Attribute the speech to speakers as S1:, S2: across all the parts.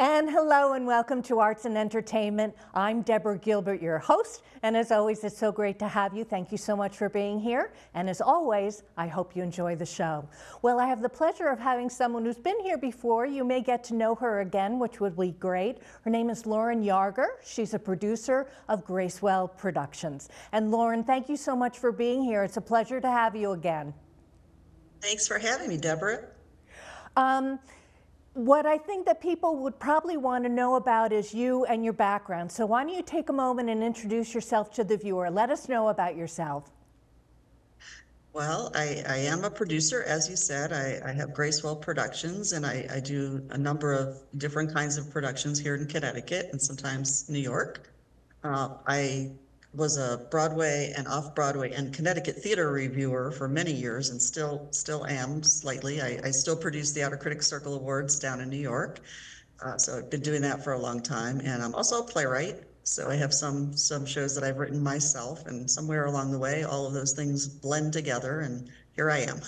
S1: And hello and welcome to Arts and Entertainment. I'm Deborah Gilbert, your host, and as always, it's so great to have you. Thank you so much for being here. And as always, I hope you enjoy the show. Well, I have the pleasure of having someone who's been here before. You may get to know her again, which would be great. Her name is Lauren Yarger. She's a producer of Gracewell Productions. And Lauren, thank you so much for being here. It's a pleasure to have you again.
S2: Thanks for having me, Deborah.
S1: What I think that people would probably want to know about is you and your background. So why don't you take a moment and introduce yourself to the viewer? Let us know about yourself.
S2: Well, I am a producer, as you said. I have Gracewell Productions, and I do a number of different kinds of productions here in Connecticut and sometimes New York. I was a Broadway and off-Broadway and Connecticut theater reviewer for many years and still am slightly. I still produce the Outer Critics Circle Awards down in New York. So I've been doing that for a long time. And I'm also a playwright. So I have some shows that I've written myself, and somewhere along the way, all of those things blend together, and here I am.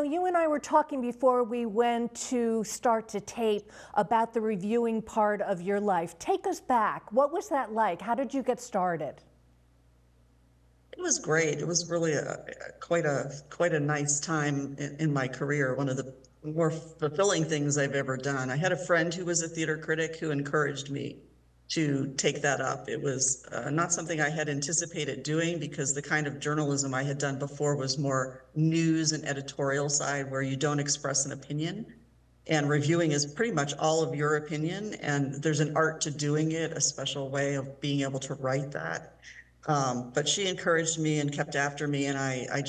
S1: You and I were talking before we went to start to tape about the reviewing part of your life. Take us back. What was that like? How did you get started?
S2: It was great. It was really quite a nice time in my career. One of the more fulfilling things I've ever done. I had a friend who was a theater critic who encouraged me to take that up. It was not something I had anticipated doing because the kind of journalism I had done before was more news and editorial side where you don't express an opinion. And reviewing is pretty much all of your opinion, and there's an art to doing it, a special way of being able to write that. But she encouraged me and kept after me, and I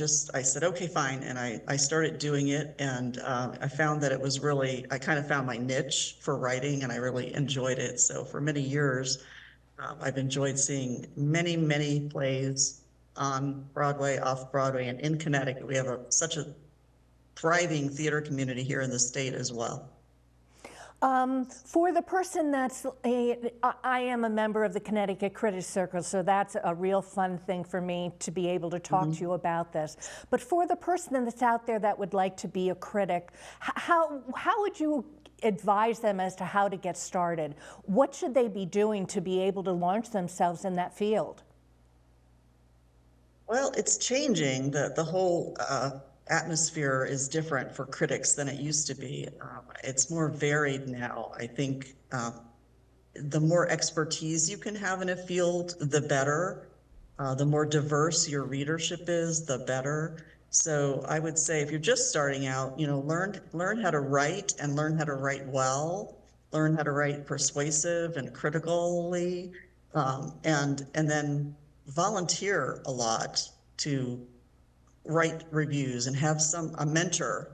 S2: said, okay, fine. And I started doing it, and I found that it was really, I kind of found my niche for writing, and I really enjoyed it. So for many years, I've enjoyed seeing many plays on Broadway, off Broadway, and in Connecticut. We have such a thriving theater community here in the state as well.
S1: For the person I am a member of the Connecticut Critics Circle, so that's a real fun thing for me to be able to talk to you about this. But for the person that's out there that would like to be a critic, how would you advise them as to how to get started? What should they be doing to be able to launch themselves in that field?
S2: Well, it's changing. The whole atmosphere is different for critics than it used to be. It's more varied now. I think the more expertise you can have in a field, the better. The more diverse your readership is, the better. So I would say if you're just starting out, learn how to write and learn how to write well, learn how to write persuasive and critically, and then volunteer a lot to write reviews and have a mentor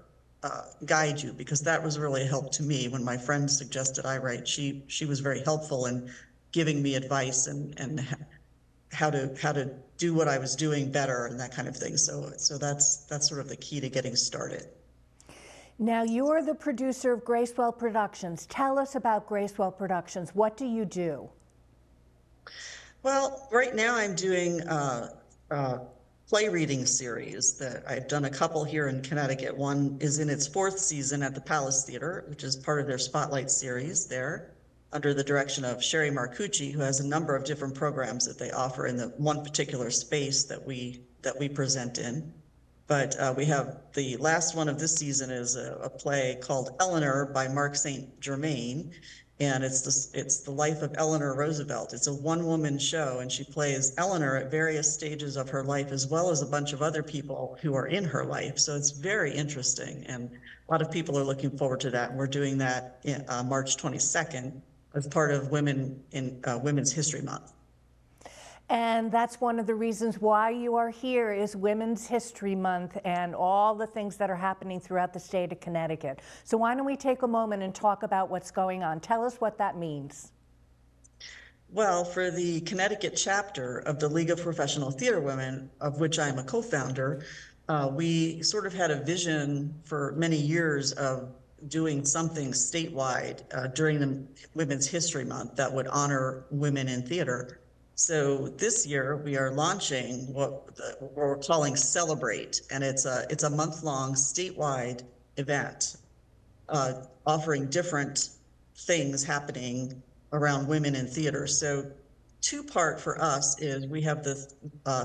S2: guide you, because that was really a help to me. When my friend suggested I write, she was very helpful in giving me advice and how to do what I was doing better and that kind of thing. So that's sort of the key to getting started.
S1: Now, you're the producer of Gracewell Productions. Tell us about Gracewell Productions. What do you do?
S2: Well, right now I'm doing play reading series that I've done a couple here in Connecticut. One is in its 4th season at the Palace Theater, which is part of their Spotlight series there, under the direction of Sherry Marcucci, who has a number of different programs that they offer in the one particular space that we present in. But we have the last one of this season is a play called Eleanor by Mark St. Germain. And it's the life of Eleanor Roosevelt. It's a one-woman show, and she plays Eleanor at various stages of her life, as well as a bunch of other people who are in her life. So it's very interesting, and a lot of people are looking forward to that. And we're doing that in, March 22nd as part of Women's History Month.
S1: And that's one of the reasons why you are here, is Women's History Month and all the things that are happening throughout the state of Connecticut. So why don't we take a moment and talk about what's going on? Tell us what that means.
S2: Well, for the Connecticut chapter of the League of Professional Theater Women, of which I'm a co-founder, we sort of had a vision for many years of doing something statewide during the Women's History Month that would honor women in theater. So this year we are launching what we're calling Celebrate, and it's a month-long statewide event offering different things happening around women in theater. So two-part for us is we have the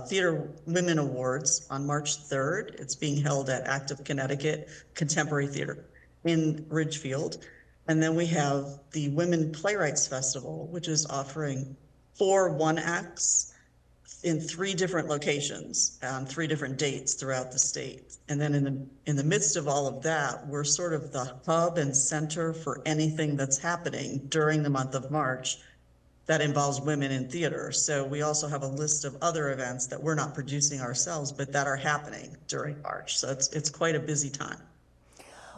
S2: Theater Women Awards on March 3rd. It's being held at Active Connecticut Contemporary Theater in Ridgefield. And then we have the Women Playwrights Festival, which is offering 4 one-acts in 3 different locations on 3 different dates throughout the state. And then in the midst of all of that, we're sort of the hub and center for anything that's happening during the month of March that involves women in theater. So we also have a list of other events that we're not producing ourselves, but that are happening during March. So it's quite a busy time.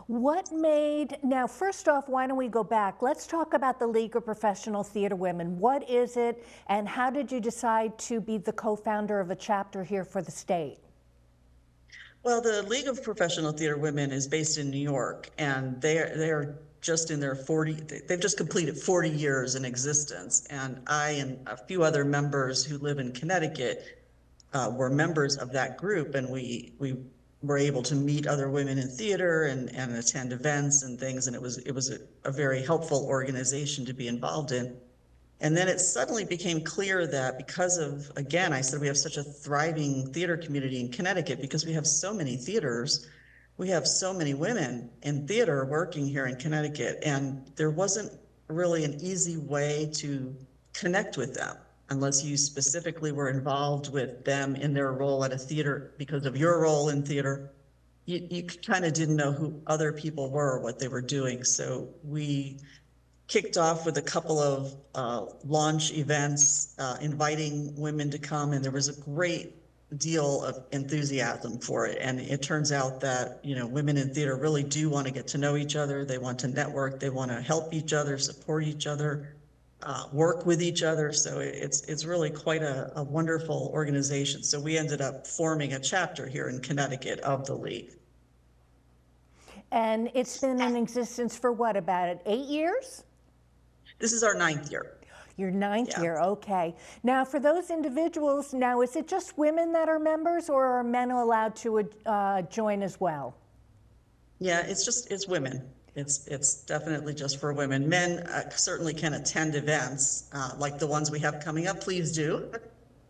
S1: What made, now first off, why don't we go back? Let's talk about the League of Professional Theater Women. What is it, and how did you decide to be the co-founder of a chapter here for the state?
S2: Well, the League of Professional Theater Women is based in New York, and they're just in their they've just completed 40 years in existence. And I and a few other members who live in Connecticut were members of that group, and we were able to meet other women in theater and attend events and things, and it was a very helpful organization to be involved in. And then it suddenly became clear that because of, again, I said we have such a thriving theater community in Connecticut because we have so many theaters, we have so many women in theater working here in Connecticut, and there wasn't really an easy way to connect with them unless you specifically were involved with them in their role at a theater because of your role in theater. You kind of didn't know who other people were, what they were doing. So we kicked off with a couple of launch events, inviting women to come, and there was a great deal of enthusiasm for it. And it turns out that, you know, women in theater really do want to get to know each other. They want to network. They want to help each other, support each other, work with each other. So it's really quite a wonderful organization. So we ended up forming a chapter here in Connecticut of the League.
S1: And it's been in existence for what, about 8 years?
S2: This is our 9th year.
S1: Your 9th year, okay. Now for those individuals, now is it just women that are members, or are men allowed to join as well?
S2: Yeah, it's women. It's definitely just for women. Men certainly can attend events like the ones we have coming up. Please do.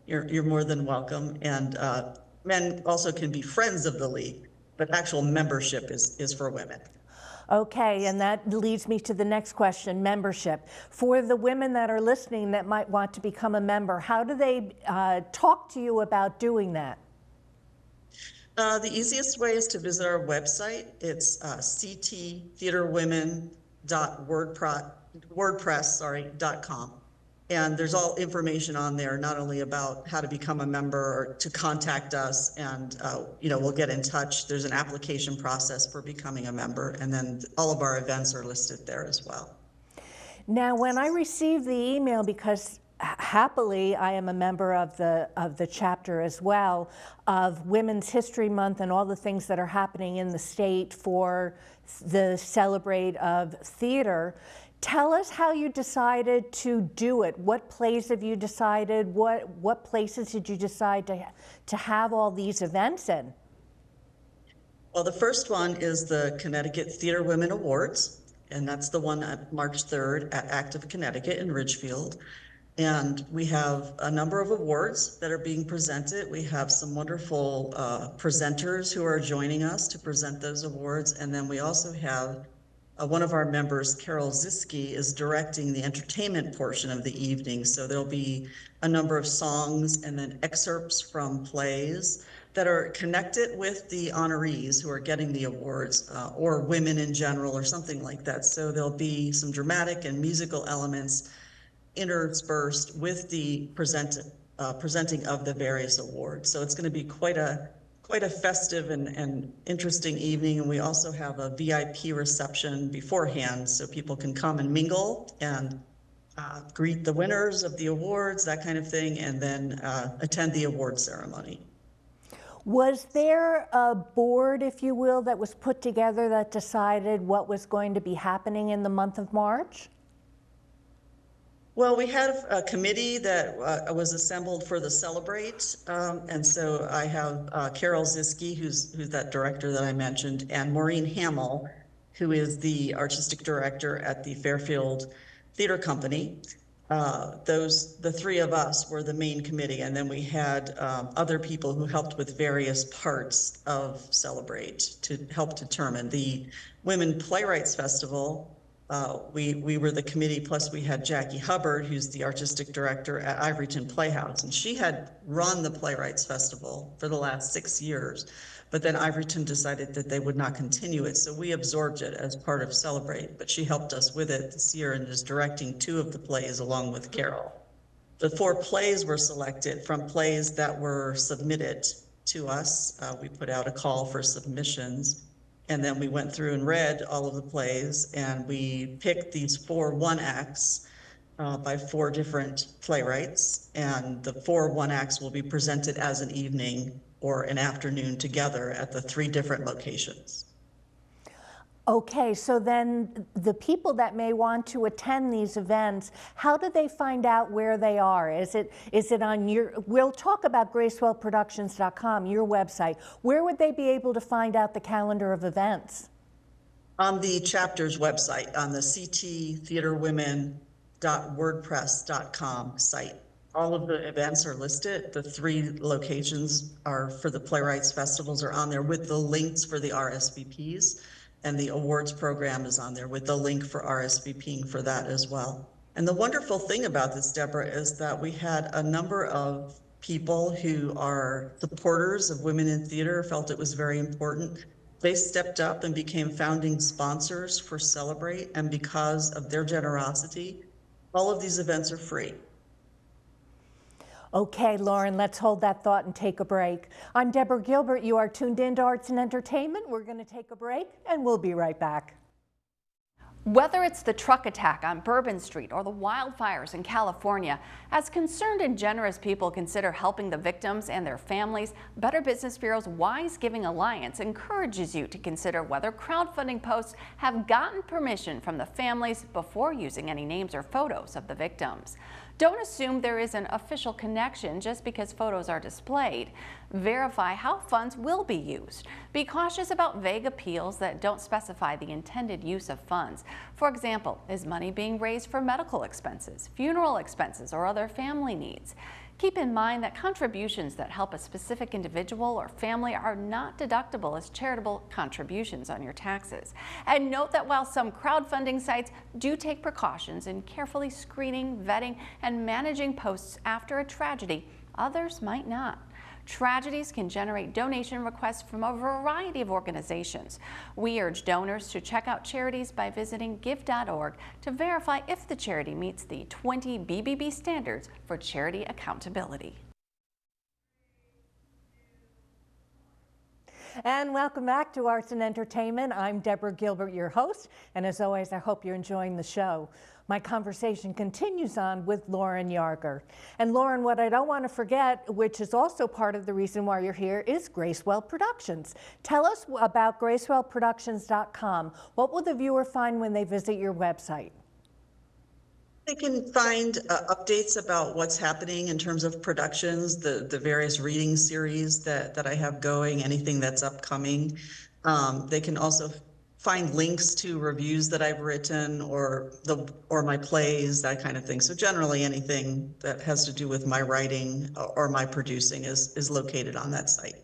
S2: You're more than welcome. And men also can be friends of the League, but actual membership is for women.
S1: Okay, and that leads me to the next question, membership. For the women that are listening that might want to become a member, how do they talk to you about doing that?
S2: The easiest way is to visit our website. It's cttheaterwomen.wordpress.com. And there's all information on there, not only about how to become a member or to contact us, and you know, we'll get in touch. There's an application process for becoming a member, and then all of our events are listed there as well.
S1: Now, when I received the email, because happily I am a member of the chapter as well, of Women's History Month and all the things that are happening in the state for the Celebrate of Theater. Tell us how you decided to do it. What plays have you decided? What places did you decide to have all these events in?
S2: Well, the first one is the Connecticut Theater Women Awards, and that's the one at March 3rd at Active Connecticut in Ridgefield. And we have a number of awards that are being presented. We have some wonderful presenters who are joining us to present those awards. And then we also have one of our members, Carol Ziske, is directing the entertainment portion of the evening. So there'll be a number of songs and then excerpts from plays that are connected with the honorees who are getting the awards, or women in general or something like that. So there'll be some dramatic and musical elements interspersed with the presenting of the various awards. So it's going to be quite a festive and interesting evening. And we also have a VIP reception beforehand, so people can come and mingle and greet the winners of the awards, that kind of thing, and then attend the award ceremony.
S1: Was there a board, if you will, that was put together that decided what was going to be happening in the month of March?
S2: Well, we had a committee that was assembled for the Celebrate, and so I have Carol Ziske, who's that director that I mentioned, and Maureen Hamill, who is the artistic director at the Fairfield Theater Company. The three of us were the main committee, and then we had other people who helped with various parts of Celebrate to help determine. The Women Playwrights Festival, we were the committee, plus we had Jackie Hubbard, who's the artistic director at Ivoryton Playhouse, and she had run the Playwrights Festival for the last 6 years. But then Ivoryton decided that they would not continue it, so we absorbed it as part of Celebrate, but she helped us with it this year and is directing 2 of the plays along with Carol. The 4 plays were selected from plays that were submitted to us. We put out a call for submissions, and then we went through and read all of the plays, and we picked these 4 one-acts by 4 different playwrights, and the 4 one-acts will be presented as an evening or an afternoon together at the 3 different locations.
S1: Okay, so then the people that may want to attend these events, how do they find out where they are? Is it on your, we'll talk about gracewellproductions.com, your website. Where would they be able to find out the calendar of events?
S2: On the chapter's website, on the cttheaterwomen.wordpress.com site. All of the events are listed. The 3 locations are for the Playwrights Festivals are on there with the links for the RSVPs, and the awards program is on there with the link for RSVPing for that as well. And the wonderful thing about this, Deborah, is that we had a number of people who are supporters of women in theater, felt it was very important. They stepped up and became founding sponsors for Celebrate, and because of their generosity, all of these events are free.
S1: Okay, Lauren, let's hold that thought and take a break. I'm Deborah Gilbert. You are tuned in to Arts and Entertainment. We're going to take a break, and we'll be right back.
S3: Whether it's the truck attack on Bourbon Street or the wildfires in California, as concerned and generous people consider helping the victims and their families, Better Business Bureau's Wise Giving Alliance encourages you to consider whether crowdfunding posts have gotten permission from the families before using any names or photos of the victims. Don't assume there is an official connection just because photos are displayed. Verify how funds will be used. Be cautious about vague appeals that don't specify the intended use of funds. For example, is money being raised for medical expenses, funeral expenses, or other family needs? Keep in mind that contributions that help a specific individual or family are not deductible as charitable contributions on your taxes. And note that while some crowdfunding sites do take precautions in carefully screening, vetting, and managing posts after a tragedy, others might not. Tragedies can generate donation requests from a variety of organizations. We urge donors to check out charities by visiting give.org to verify if the charity meets the 20 BBB standards for charity accountability.
S1: And welcome back to Arts and Entertainment. I'm Deborah Gilbert, your host, and as always, I hope you're enjoying the show. My conversation continues on with Lauren Yarger. And Lauren, what I don't want to forget, which is also part of the reason why you're here, is Gracewell Productions. Tell us about gracewellproductions.com. What will the viewer find when they visit your website?
S2: They can find updates about what's happening in terms of productions, the various reading series that I have going, anything that's upcoming. They can also find links to reviews that I've written or my plays, that kind of thing. So generally anything that has to do with my writing or my producing is located on that site.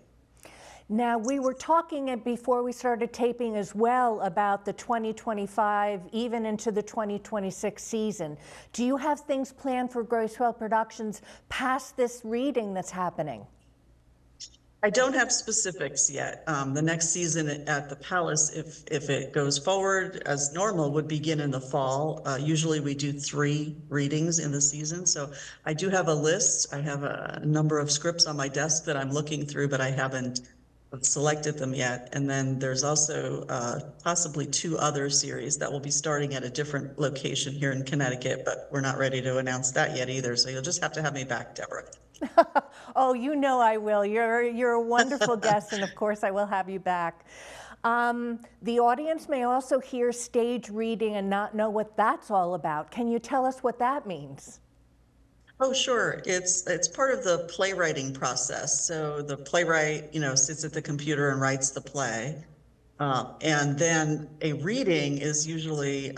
S1: Now, we were talking before we started taping as well about the 2025, even into the 2026 season. Do you have things planned for Gracewell Productions past this reading that's happening?
S2: I don't have specifics yet. The next season at the Palace, if it goes forward as normal, would begin in the fall. Usually we do 3 readings in the season. So I do have a list. I have a number of scripts on my desk that I'm looking through, but I haven't selected them yet. And then there's also possibly 2 other series that will be starting at a different location here in Connecticut, but we're not ready to announce that yet either. So you'll just have to have me back, Deborah.
S1: Oh, you know I will. You're a wonderful guest, and of course I will have you back. The audience may also hear stage reading and not know what that's all about. Can you tell us what that means?
S2: Oh, sure. It's part of the playwriting process. So the playwright, sits at the computer and writes the play. And then a reading is usually,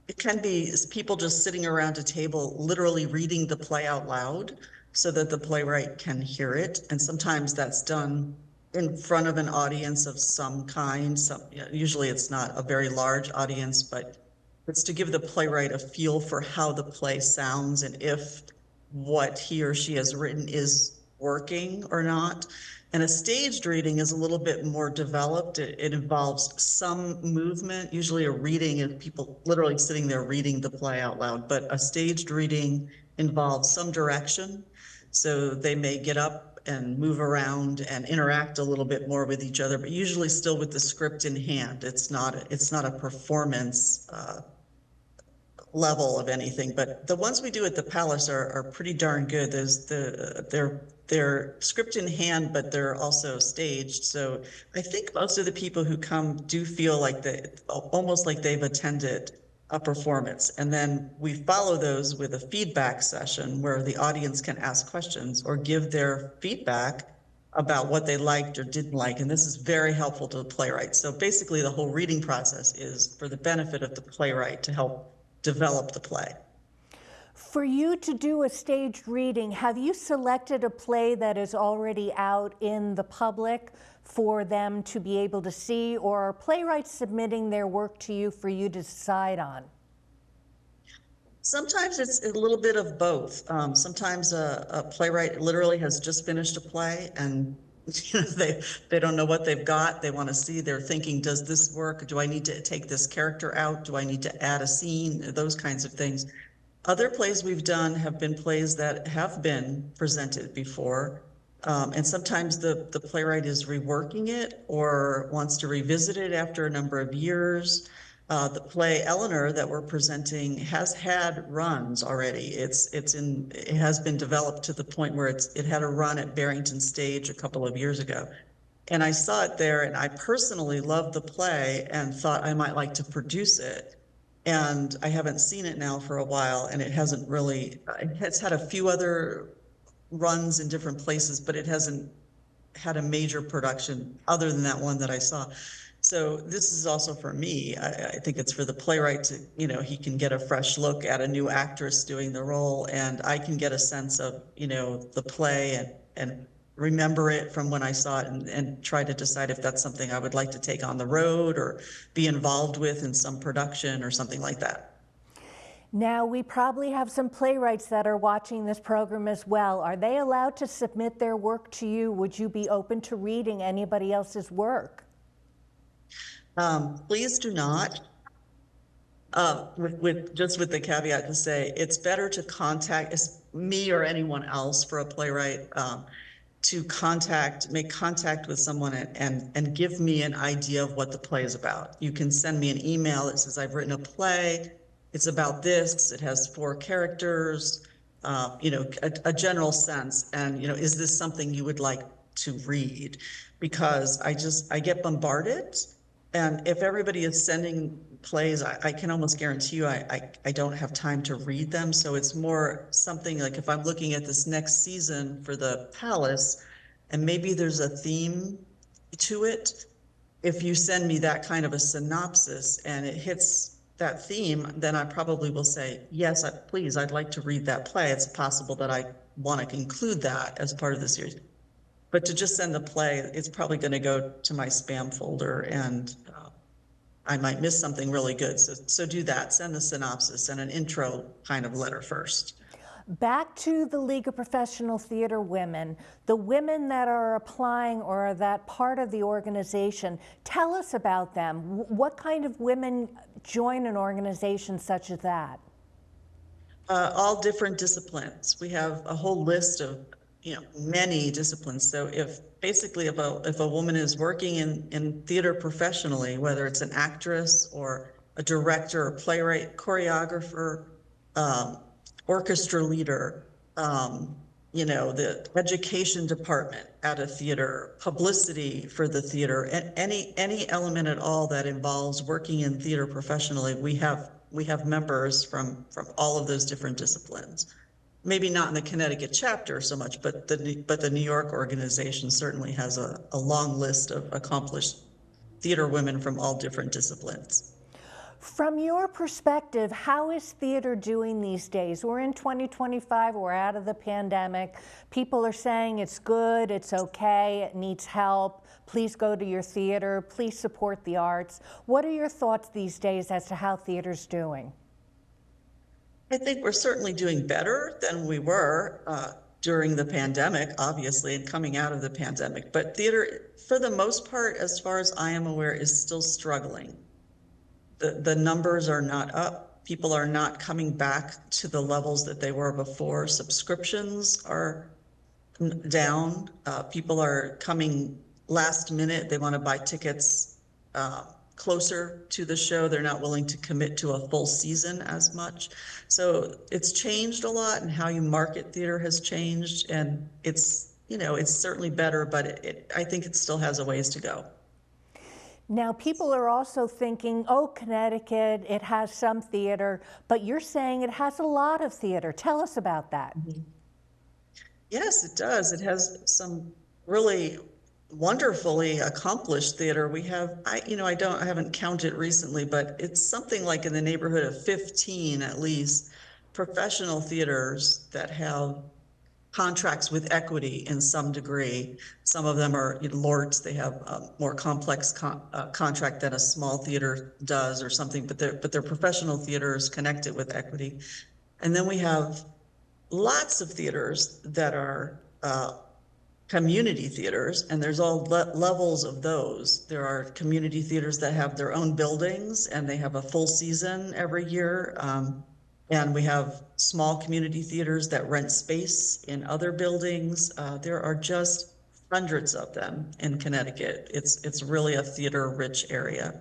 S2: it can be people just sitting around a table, literally reading the play out loud so that the playwright can hear it. And sometimes that's done in front of an audience of some kind. Usually it's not a very large audience, but it's to give the playwright a feel for how the play sounds and if what he or she has written is working or not. And a staged reading is a little bit more developed. It involves some movement. Usually a reading is people literally sitting there reading the play out loud, but a staged reading involves some direction. So they may get up and move around and interact a little bit more with each other, but usually still with the script in hand. It's not a performance level of anything, but the ones we do at the Palace are pretty darn good. They're script in hand, but they're also staged. So I think most of the people who come do feel like almost like they've attended a performance. And then we follow those with a feedback session where the audience can ask questions or give their feedback about what they liked or didn't like. And this is very helpful to the playwright. So basically the whole reading process is for the benefit of the playwright to help develop the play.
S1: For you to do a staged reading, have you selected a play that is already out in the public for them to be able to see, or are playwrights submitting their work to you for you to decide on?
S2: Sometimes it's a little bit of both. Sometimes a playwright literally has just finished a play and they don't know what they've got. They want to see, they're thinking, does this work? Do I need to take this character out? Do I need to add a scene? Those kinds of things. Other plays we've done have been plays that have been presented before. And sometimes the playwright is reworking it or wants to revisit it after a number of years. The play Eleanor that we're presenting has had runs already. It has been developed to the point where it had a run at Barrington Stage a couple of years ago. And I saw it there and I personally loved the play and thought I might like to produce it. And I haven't seen it now for a while and it has had a few other runs in different places, but it hasn't had a major production other than that one that I saw. So this is also for me. I think it's for the playwright to, he can get a fresh look at a new actress doing the role, and I can get a sense of, the play and remember it from when I saw it and try to decide if that's something I would like to take on the road or be involved with in some production or something like that.
S1: Now, we probably have some playwrights that are watching this program as well. Are they allowed to submit their work to you? Would you be open to reading anybody else's work?
S2: Please do not. With the caveat to say it's better to contact me or anyone else for a playwright to make contact with someone and give me an idea of what the play is about. You can send me an email that says I've written a play. It's about this. It has 4 characters. A general sense. And is this something you would like to read? Because I get bombarded. And if everybody is sending plays, I can almost guarantee you I don't have time to read them. So it's more something like if I'm looking at this next season for the Palace, and maybe there's a theme to it, if you send me that kind of a synopsis and it hits that theme, then I probably will say, yes, please, I'd like to read that play. It's possible that I want to include that as part of the series. But to just send the play, it's probably going to go to my spam folder and I might miss something really good. So do that. Send the synopsis and an intro kind of letter first.
S1: Back to the League of Professional Theater Women, the women that are applying or are that part of the organization, tell us about them. What kind of women join an organization such as that?
S2: All different disciplines. We have a whole list of many disciplines. So if a woman is working in theater professionally, whether it's an actress or a director, a playwright, choreographer, orchestra leader, the education department at a theater, publicity for the theater, and any element at all that involves working in theater professionally, we have members from all of those different disciplines. Maybe not in the Connecticut chapter so much, but the New York organization certainly has a long list of accomplished theater women from all different disciplines.
S1: From your perspective, how is theater doing these days? We're in 2025, we're out of the pandemic. People are saying it's good, it's okay, it needs help. Please go to your theater, please support the arts. What are your thoughts these days as to how theater's doing?
S2: I think we're certainly doing better than we were during the pandemic, obviously, and coming out of the pandemic. But theater, for the most part, as far as I am aware, is still struggling. The numbers are not up. People are not coming back to the levels that they were before. Subscriptions are down. People are coming last minute. They want to buy tickets closer to the show. They're not willing to commit to a full season as much. So it's changed a lot, and how you market theater has changed. And it's, you know, it's certainly better, but I think it still has a ways to go.
S1: Now, people are also thinking, oh, Connecticut, it has some theater, but you're saying it has a lot of theater. Tell us about that.
S2: Mm-hmm. Yes, it does. It has some really wonderfully accomplished theater. We have, I haven't counted recently, but it's something like in the neighborhood of 15 at least professional theaters that have contracts with equity in some degree. Some of them are LORTs. They have a more complex contract than a small theater does or something, but they're professional theaters connected with equity. And then we have lots of theaters that are community theaters, and there's all levels of those. There are community theaters that have their own buildings and they have a full season every year. And we have small community theaters that rent space in other buildings. There are just hundreds of them in Connecticut. It's really a theater-rich area.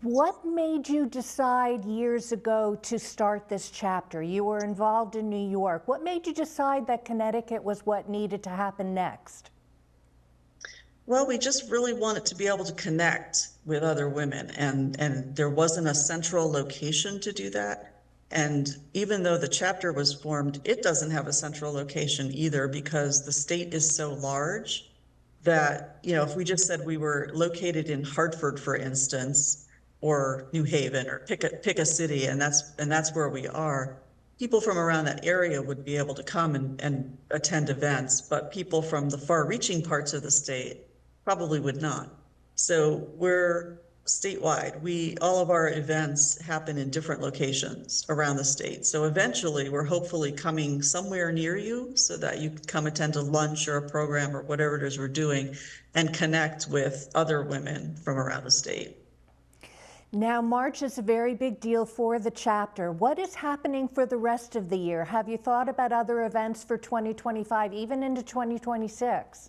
S1: What made you decide years ago to start this chapter? You were involved in New York. What made you decide that Connecticut was what needed to happen next?
S2: Well, we just really wanted to be able to connect with other women, and there wasn't a central location to do that. And even though the chapter was formed, it doesn't have a central location either, because the state is so large that, you know, if we just said we were located in Hartford, for instance, or New Haven, or pick a city, and that's where we are, people from around that area would be able to come and attend events, but people from the far-reaching parts of the state probably would not. So we're statewide. All of our events happen in different locations around the state. So eventually we're hopefully coming somewhere near you so that you can come attend a lunch or a program or whatever it is we're doing and connect with other women from around the state.
S1: Now, March is a very big deal for the chapter. What is happening for the rest of the year? Have you thought about other events for 2025, even into 2026?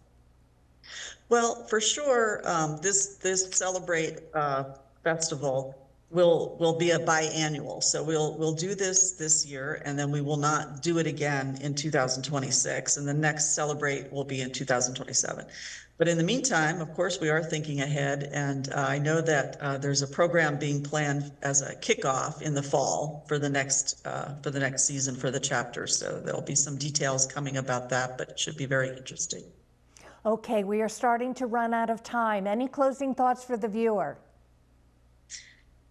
S2: Well, for sure, this Celebrate festival will be a biannual. So we'll do this year, and then we will not do it again in 2026. And the next Celebrate will be in 2027. But in the meantime, of course, we are thinking ahead, and I know that there's a program being planned as a kickoff in the fall for the next season for the chapter. So there'll be some details coming about that, but it should be very interesting.
S1: Okay, we are starting to run out of time. Any closing thoughts for the viewer?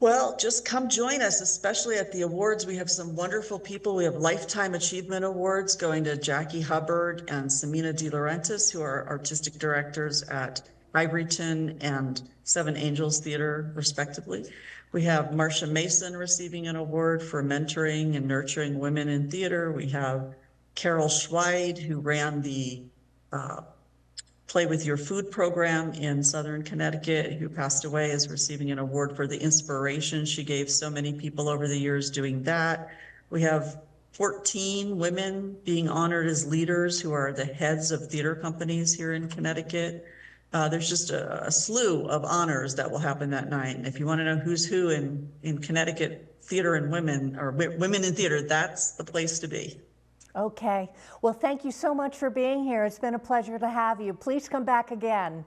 S2: Well, just come join us, especially at the awards. We have some wonderful people. We have Lifetime Achievement Awards going to Jackie Hubbard and Samina De Laurentiis, who are artistic directors at Ivoryton and Seven Angels Theater, respectively. We have Marcia Mason receiving an award for mentoring and nurturing women in theater. We have Carol Schweid, who ran the Play With Your Food program in Southern Connecticut, who passed away, is receiving an award for the inspiration she gave so many people over the years doing that. We have 14 women being honored as leaders who are the heads of theater companies here in Connecticut. There's just a slew of honors that will happen that night. And if you want to know who's who in Connecticut theater and women, or women in theater, that's the place to be.
S1: Okay. Well, thank you so much for being here. It's been a pleasure to have you. Please come back again.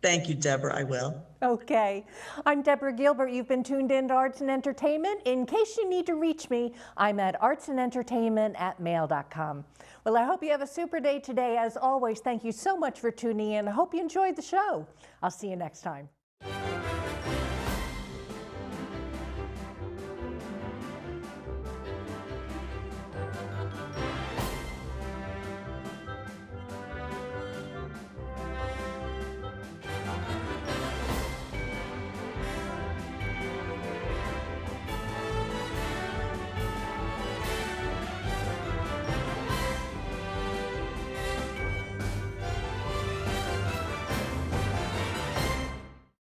S2: Thank you, Deborah. I will.
S1: Okay. I'm Deborah Gilbert. You've been tuned in to Arts and Entertainment. In case you need to reach me, I'm at artsandentertainment@mail.com. Well, I hope you have a super day today. As always, thank you so much for tuning in. I hope you enjoyed the show. I'll see you next time.